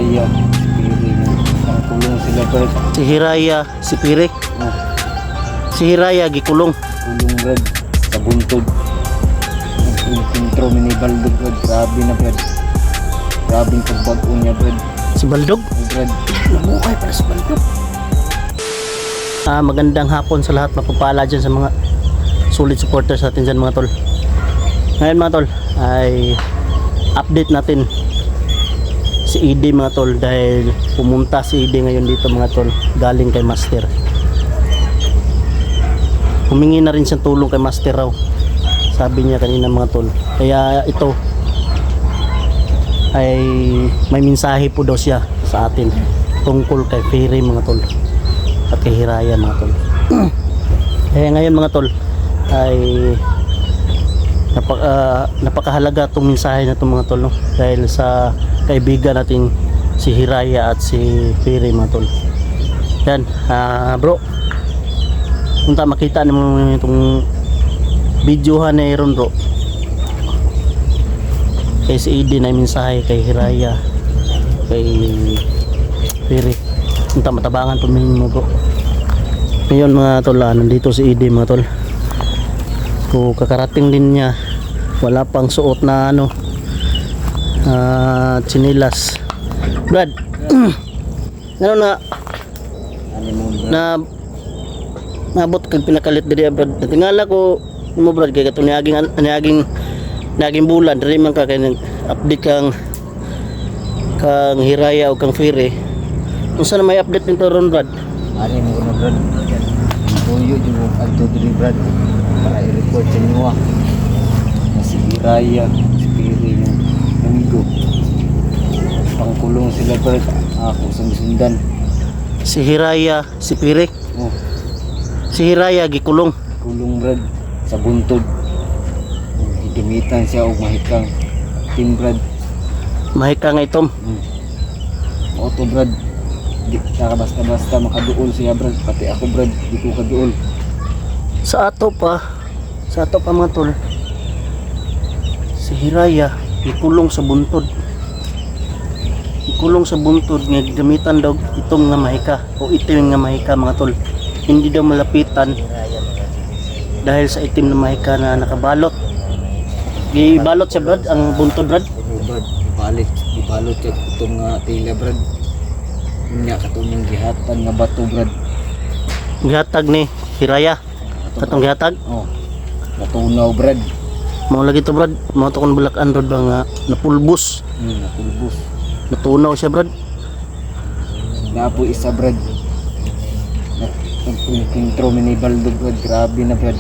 Hiraya, Piri, ang kulong sila Brad. Si Hiraya, si Piri. Oh, Si Hiraya gikulong. kulong Brad, sa buntod. Ang intro ni Baldog Brad, grabe na Brad. Grabe yung pagbago niya Brad. Si Baldog. Oh Brad, Nabuhay para si Baldog. Magandang hapon sa lahat, mapapala dyan sa mga solid supporters natin dyan mga tol. Ngayon mga tol ay update natin si ED mga tol, dahil pumunta si ED ngayon dito mga tol galing kay Master. Humingi na rin siyang tulong kay Master raw, sabi niya kanina mga tol. Kaya ito ay may mensahe po daw siya sa atin tungkol kay Piri mga tol at kay Hiraya mga tol. Kaya ngayon mga tol ay napakahalaga itong mensahe na itong mga tol, no? Dahil sa kaibigan natin si Hiraya at si Piri mga tol. Yan bro, punta makita naman itong videohan na iron bro, kay si ED na mensahe kay Hiraya, kay Piri. Punta matabangan pumingin mo bro. Ngayon mga tol, nandito si ED mga tol. So kakarating din niya, wala pang suot na chinilas. Brad, ano na nabot kag pinakalit diri Brad. Tingala ko mo Brad, kay katong naging bulan diri man ka kay update kang Hiraya o kang Piri. Unsa na may update nito ron Brad? ari mo na Brad. Tuyo yung adto diri Brad para i-report sa inyo na si Hiraya, si Piri yung amigo. Pangkulong sila Brad, ako sundan. Si Hiraya, si Piri. Oh, Si Hiraya gikulong. kulong Brad sa buntod. Hidimitan siya og mahikang team Brad. Mahika nga itom. Auto Brad, di ka basta-basta makaduol siya Brad, pati ako Brad, di ko kaduol. Sa ato pa mga tol, si Hiraya gikulong sa buntod. Gikulong sa buntod nga gamitan daw itong nga mahika o itim nga mahika mga tol. Hindi daw malapitan dahil sa itim na mahika na nakabalot. Gibalot siya Brad, ang buntod Brad. Oo Brad, ibalot kay itong nga tila Brad. Nya katong yung gihatan nga bato Brad. Gihatag ni Hiraya. Katong gihatag. Oh, natunaw Brad. Mao lagi to Brad, mao to kon bulakan Brad ba nga napulbos. Napulbos. Natunaw siya Brad. Napo isa Brad. Intro ni Baldog Brad, grabe na Brad.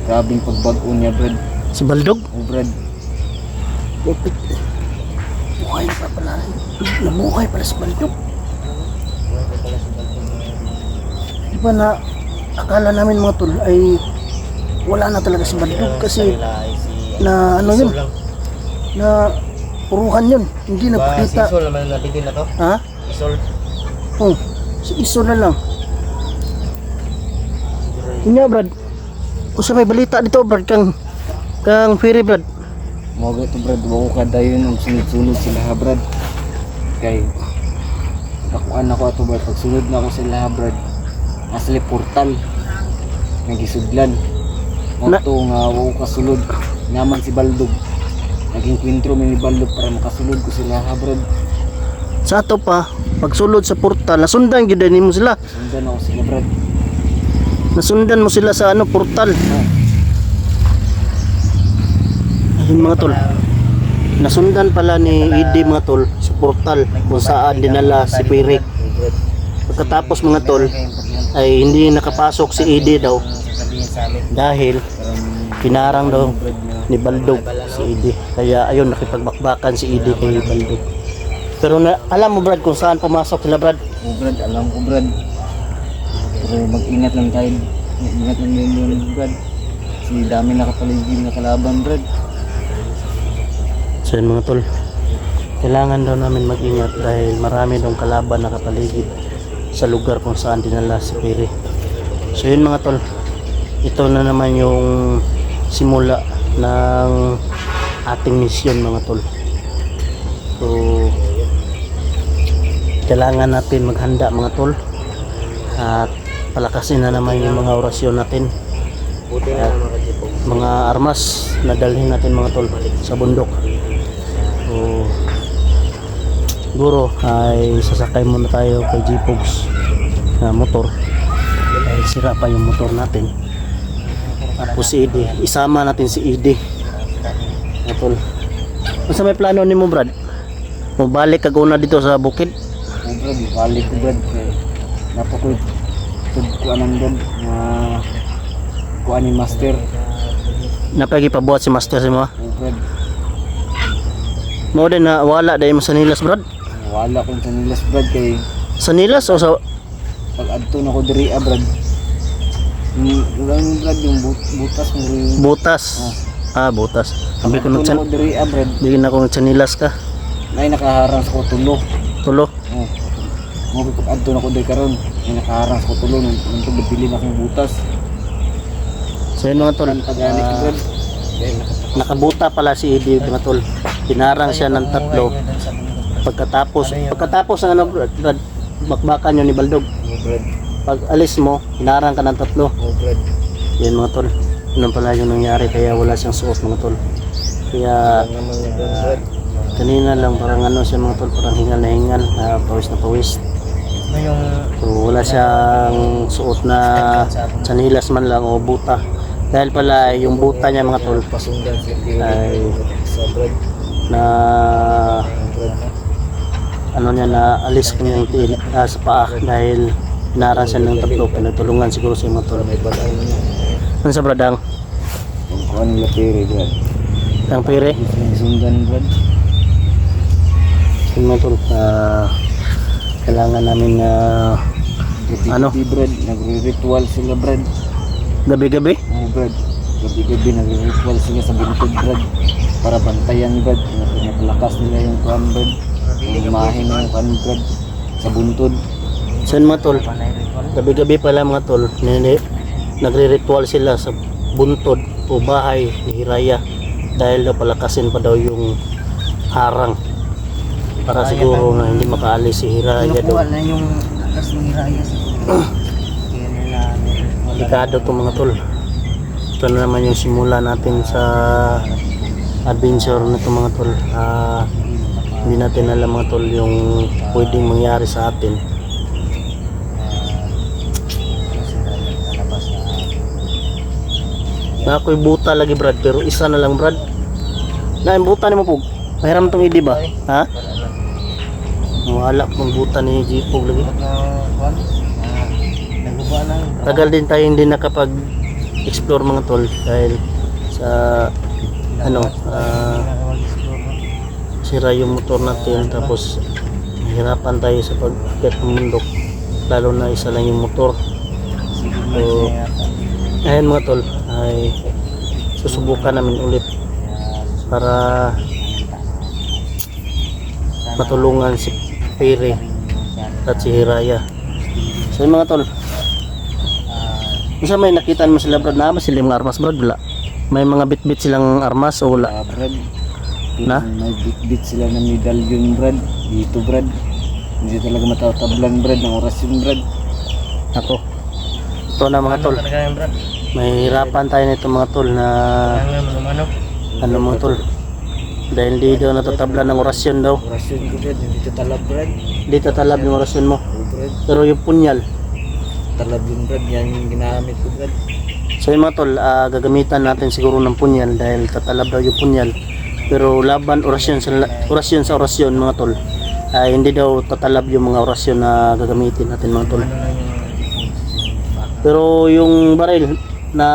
Grabe yung pagbago niya Brad. Si Baldog. Oh Brad, Buhay pa pala. Nabuhay pala si Baldog. Di ba na akala namin mga tol ay wala na talaga si Baldog kasi na ano yun, na puruhan yun, hindi nagpakita. Isol naman nabigyan na to. Ha? Isol. Oh, si Iso na lang. Inya Brad, usa may balita dito Brad kang Piri Brad. Mo to Brad, wako kada yun ang sunod-sunod sila ha Brad. Kay nakuan ako ato Brad, pagsunod na ako sila ha Brad. Asli portal nagisudlan. Nato nga wako kasulod. Naman si Baldog. Naging kwentro ni Baldog para makasulod ko sila ha Brad. Sa ato pa, pagsulod sa portal, nasundan gyud mo sila. Sundan ako sila Brad. Nasundan mo sila sa portal. Ayun mga tol. Nasundan pala ni ED mga tol sa portal kung saan dinala si Piri. Pagkatapos mga tol ay hindi nakapasok si ED daw dahil pinarang daw ni Baldog si ED. Kaya ayun, nakipagbakbakan si ED kay Baldog. Pero alam mo Brad kung saan pumasok sila Brad? Oh Brad, alam ko Brad. Pero mag-ingat lang tayo. Mag-ingat lang yun Brad. Kasi dami nakapaligid na kalaban Brad. So yun mga tol, kailangan daw namin mag-ingat dahil marami daw kalaban nakapaligid sa lugar kung saan dinala si Piri. So yun mga tol, ito na naman yung simula ng ating misyon mga tol. So kailangan natin maghanda mga tol. At palakasin na naman yung mga orasyon natin. At mga armas na dalhin natin mga tol sa bundok. So, siguro ay sasakay muna tayo kay G-Pogs na motor. Dahil sira pa yung motor natin. Tapos si Edi, isama natin si Edi. Mga tol. Ano may plano ni mo Brad? Mabalik kag una dito sa bukid? Oh, Brad, balik ko Brad. Napakoy kuan ang Brad na kuan ni master. Napagi pa buhat si master si mo? Oh, Brad, Mo din na wala dahil mo sa nilas Brad? wala kong sa nilas Brad kay Sa nilas o sa pag adto na ko diri Brad. Yung Brad yung butas mo rin. butas? Butas. Sabi ko Adto na ko nung diri Brad. bigyan ako ng sanilas ka. Nay nakaharang sa ko tulo. Tulo. Oh. Mo pag adto na ko diri karon. May nakaharang sa ko tulo nung bibili na akong butas. So yun mga tol. Pagani ko Brad. Dahil Nakabuta pala si Edi mga tol. Pinarang siya ng tatlo. Pagkatapos ng ano Brad, bakbakan yun ni Baldog. Oh, Brad. Pag alis mo, pinarang ka ng tatlo. Oh, Brad. Yan mga tol. Yun pala yung nangyari kaya wala siyang suot mga tol. Kaya Naman yung Brad. kanina lang parang ano siya mga tol, parang hingal na hingal, pawis na pawis. So wala siyang suot na sanilas man lang o buta. Dahil pala yung buta niya mga tol Pasundan si ay sa Brad. na ano niya na alis ko niyang sa paa dahil narang siya ng tatlo, pinatulungan siguro siya mga tol. May bagay niya. Ano sa Bradang? Kung kuan nila pere Brad. Ang pere? Sundan Brad. Yung mga tol, kailangan namin ano? Brad, nagre-ritual sila Brad. Gabi-gabi? Oh, Brad. Gabi-gabi nagre-ritual sila sa buntod Brad. Para bantayan Brad. Pinapalakas nila yung kuan Brad. Yung mahin ng kuan Brad. Sa buntod. Saan mga tol? Gabi-gabi pala mga tol, nagre-ritual sila sa buntod o bahay ni Hiraya dahil daw palakasin pa daw yung harang para siguro na hindi makaalis si Hiraya daw. na yung lakas ng Hiraya sa kaya nila Delikado to mga tol. Ito na naman yung simula natin sa adventure na to mga tol. Hindi natin alam mga tol yung pwedeng mangyari sa atin. Na ako'y buta lagi Brad, pero isa na lang Brad. Na yung buta ni mo pug. Pahiram tong idi ba? Ha? Wala pong buta ni G-Pog lagi. Tagal din tayo hindi nakapag-explore mga tol dahil sa ano sira yung motor natin, tapos hirapan tayo sa pag-akit ng bundok, lalo na isa lang yung motor. So ayun mga tol, ay susubukan namin ulit para matulungan si Pere at si Hiraya. So yun mga tol, isa may nakita mo sila Brad, na ba sila mga armas Brad? Wala. May mga bit-bit silang armas o wala? Brad. Na? May bit-bit sila ng medallion Brad. Dito Brad. Hindi talaga matatablan Brad ng orasyon Brad. Ako. Ito na mga tol. May hirapan tayo nito mga tol na ano mga tol. Dahil di daw natatablan ng orasyon daw. Orasyon ko Brad. Dito talab Brad. Di tatalab yung orasyon mo. Oh, Brad. Pero yung punyal. Talab yun Brad. Yan yung ginamit ko Brad. So yung mga tol, gagamitan natin siguro ng punyal dahil tatalab daw yung punyal. Pero laban orasyon sa orasyon mga tol, hindi daw tatalab yung mga orasyon na gagamitin natin mga tol. Pero yung baril na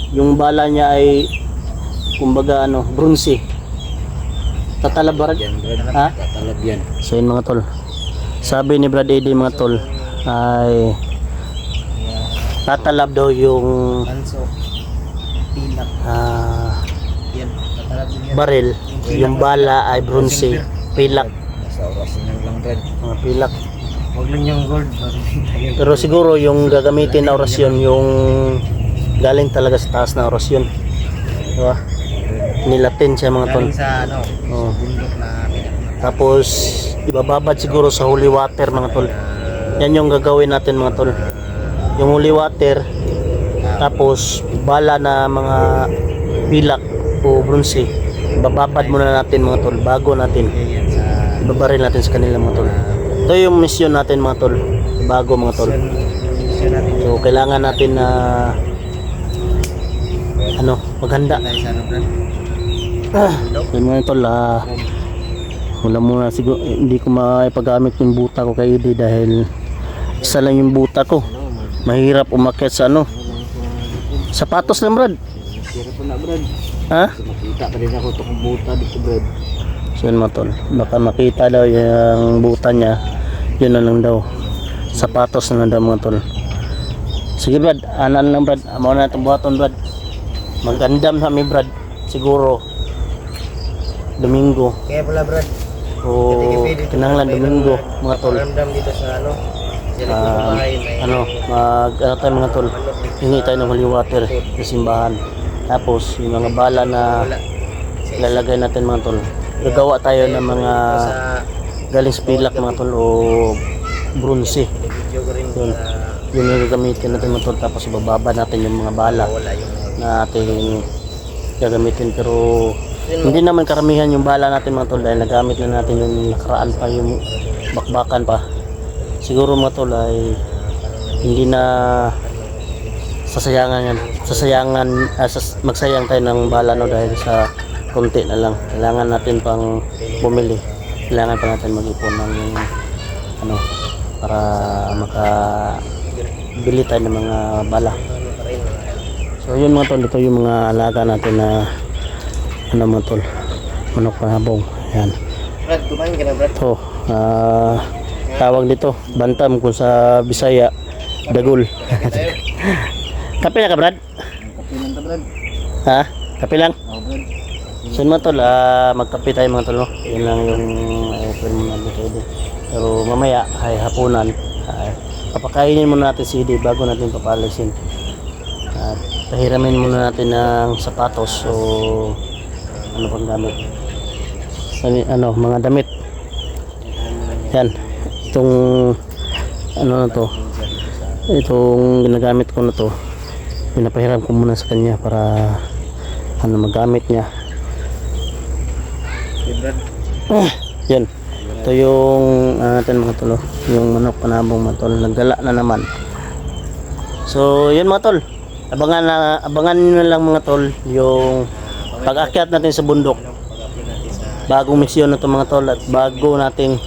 yung bala niya ay kumbaga ano, bronze. Tatalab baril. Yan Brad. Ha? Talab yan. So yun mga tol, sabi ni Brad Eddie mga tol ay tatalab daw yung Anso. Pilak. Yan. Tatalab yun yan. baril, yung bala ay bronze, pilak, Sa orasyon lang Brad. mga pilak. Huwag lang yung gold. Pero siguro yung gagamitin na orasyon yung galing talaga sa taas na orasyon, diba? Nilatin siya mga tol. Galing sa ano, Oh. bundok na Tapos ibababad siguro sa holy water mga tol. Yan yung gagawin natin mga tol. Yung holy water, tapos bala na mga pilak o bronze, bababad muna natin mga tol bago natin ibabaril natin sa kanila mga tol. Ito yung mission natin mga tol, bago mga tol. So kailangan natin na maghanda. Yun mga tol, wala muna siguro, hindi ko maipagamit yung buta ko kay Eddie dahil isa lang yung buta ko. Mahirap umakyat sa sapatos lang brad. Sira po na brad. Ha? Makita pa rin ako ito kung buta dito brad. So yun mga tol, baka makita daw yung buta niya, yun na lang daw, sapatos na lang daw mga tol. Sige brad, anan lang brad, amo na itong buhaton brad. Magandam kami brad, siguro Domingo Kaya pala brad. o kinanglan Domingo mga tol. Ramdam dito sa Tayo mga tol, hingi tayo ng holy water sa simbahan. Tapos yung mga bala na lalagay natin mga tol, gagawa tayo ng mga galing sa pilak mga tol o bronze. Yun yung gagamitin natin mga tol, tapos ibababa natin yung mga bala na ating gagamitin. Pero hindi naman karamihan yung bala natin mga tol dahil nagamit na natin yung nakaraan pa, yung bakbakan pa. Siguro mga tol ay hindi na magsayang tayo ng bala dahil sa konti na lang. Kailangan natin pang bumili, kailangan pa natin mag-ipon ng para makabili tayo ng mga bala. So yun mga tol, ito yung mga alaga natin na mga tol, manok panabong. Yan. Brad, kumain ka na brad. Ito, tawag dito, bantam kung sa Bisaya, dagol. Kape na ka brad? Kape lang ta brad. Ha? Kape lang? Oo brad. So yun mga tol, magkape tayo mga tol, no? Yun lang yung open muna natin kay Eddie. Pero mamaya ay hapunan, papakainin muna natin si Eddie bago natin papalisin. At pahiramin muna natin ng sapatos o pang gamit, mga damit. Yan, itong na to, itong ginagamit ko na to, pinapahiram ko muna sa kanya para magamit niya. Yan, ito yung natin mga tol, yung manok panabong mga tol, naggala na naman. So yun mga tol, abangan nyo na lang mga tol yung pag-akyat natin sa bundok. Bagong misyon na ito mga tol, at bago nating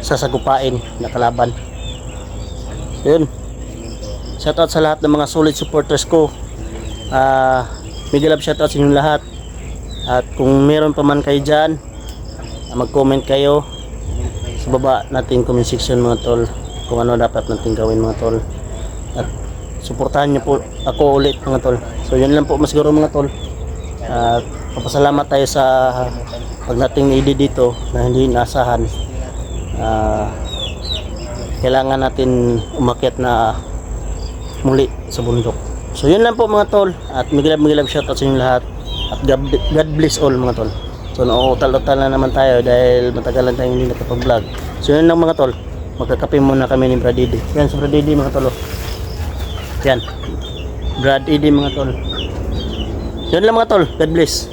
sasagupain na kalaban. Yun, shoutout sa lahat ng mga solid supporters ko. Mega love shoutout sa inyong lahat. At kung meron pa man kayo dyan, mag-comment kayo sa baba natin comment section mga tol, kung ano dapat natin gawin mga tol. At suportahan nyo po ako ulit mga tol. So yun lang po siguro mga tol. At papasalamat tayo sa pagdating ni Eddie dito na hindi inaasahan. Kailangan natin umakyat na muli sa bundok. So yun lang po mga tol. At migilab shoutout sa inyo lahat. At God bless all mga tol. So nauutal-utal na naman tayo dahil matagalan tayong hindi nakapag-vlog. So yun lang mga tol. Magkakape muna kami ni Brad Eddie. Yan si Brad Eddie mga tol. Yan, Brad Eddie mga tol. Yun lang mga tol. God bless.